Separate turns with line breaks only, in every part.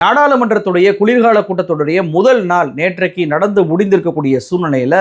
நாடாளுமன்றத்துடைய குளிர்கால கூட்டத்தொடருடைய முதல் நாள் நேற்றைக்கு நடந்து முடிந்திருக்கக்கூடிய சூழ்நிலையில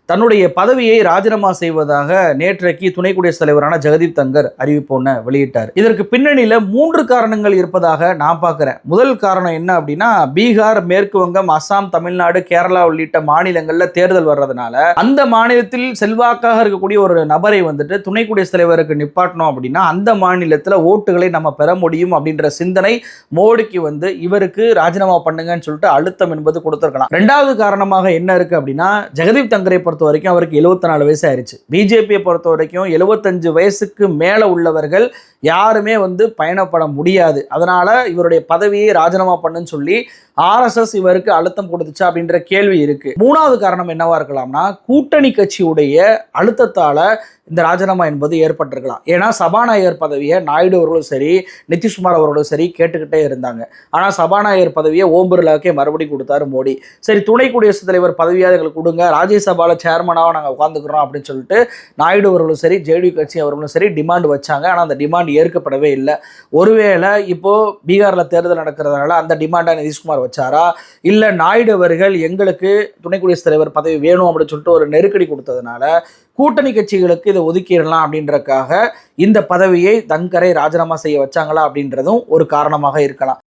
தன்னுடைய பதவியை ராஜினாமா செய்வதாக நேற்றைக்கு துணை குடியரசுத் தலைவரான ஜெகதீப் தங்கர் அறிவிப்பு ஒன்றை வெளியிட்டார். இதற்கு பின்னணியில 3 காரணங்கள் இருப்பதாக நான் பார்க்கிறேன். முதல் காரணம் என்ன அப்படின்னா, பீகார், மேற்கு வங்கம், அசாம், தமிழ்நாடு, கேரளா உள்ளிட்ட மாநிலங்கள்ல தேர்தல் வர்றதுனால அந்த மாநிலத்தில் செல்வாக்காக இருக்கக்கூடிய ஒரு நபரை வந்துட்டு துணை குடியரசுத் தலைவருக்கு நிப்பாட்டணும் அப்படின்னா அந்த மாநிலத்தில் ஓட்டுகளை நம்ம பெற முடியும் அப்படின்ற சிந்தனை மோடிக்கு வந்து இவருக்கு ராஜினாமா பண்ணுங்கன்னு சொல்லிட்டு அழுத்தம் என்பது கொடுத்திருக்கலாம். 2வது காரணமாக என்ன இருக்கு அப்படின்னா, ஜெகதீப் தங்கரை பொறுத்த வரைக்கும் அவருக்கு 74 வயசு ஆயிருச்சு. பிஜேபியை பொறுத்த வரைக்கும் 75 வயசுக்கு மேல உள்ளவர்கள் யாருமே வந்து பயணப்பட முடியாது. அதனால இவருடைய பதவியை ராஜினாமா பண்ணுன்னு சொல்லி RSS இவருக்கு அழுத்தம் கொடுத்துச்சு அப்படின்ற கேள்வி இருக்கு. 3வது காரணம் என்னவா இருக்கலாம்னா, கூட்டணி கட்சியுடைய அழுத்தத்தால இந்த ராஜினாமா என்பது ஏற்பட்டிருக்கலாம். ஏன்னா சபாநாயகர் பதவியை நாயுடு அவர்களும் சரி, நிதிஷ்குமார் அவர்களும் சரி கேட்டுக்கிட்டே இருந்தாங்க. ஆனால் சபாநாயகர் பதவியை ஓம் பிர்லாவுக்கே மறுபடியும் கொடுத்தாரு மோடி. சரி, துணை குடியரசுத் தலைவர் பதவியாவது எங்களுக்கு கொடுங்க, ராஜ்யசபாவில் சேர்மனாக நாங்கள் உட்காந்துக்கிறோம் அப்படின்னு சொல்லிட்டு நாயுடு அவர்களும் சரி, ஜேடி கட்சி அவர்களும் சரி டிமாண்ட் வச்சாங்க. ஆனால் அந்த டிமாண்ட் ஏற்கப்படவே இல்லை. ஒருவேளை இப்போ பீகாரில் தேர்தல் நடக்கிறதுனால அந்த டிமாண்டை நிதிஷ்குமார் வச்சாரா, இல்லை நாயுடு அவர்கள் எங்களுக்கு துணை குடியரசுத் தலைவர் பதவி வேணும் அப்படின்னு சொல்லிட்டு ஒரு நெருக்கடி கொடுத்ததுனால கூட்டணி கட்சிகளுக்கு இதை ஒதுக்கிடலாம் அப்படின்றக்காக இந்த பதவியை தங்கரை ராஜினாமா செய்ய வச்சாங்களா அப்படின்றதும் ஒரு காரணமாக இருக்கலாம்.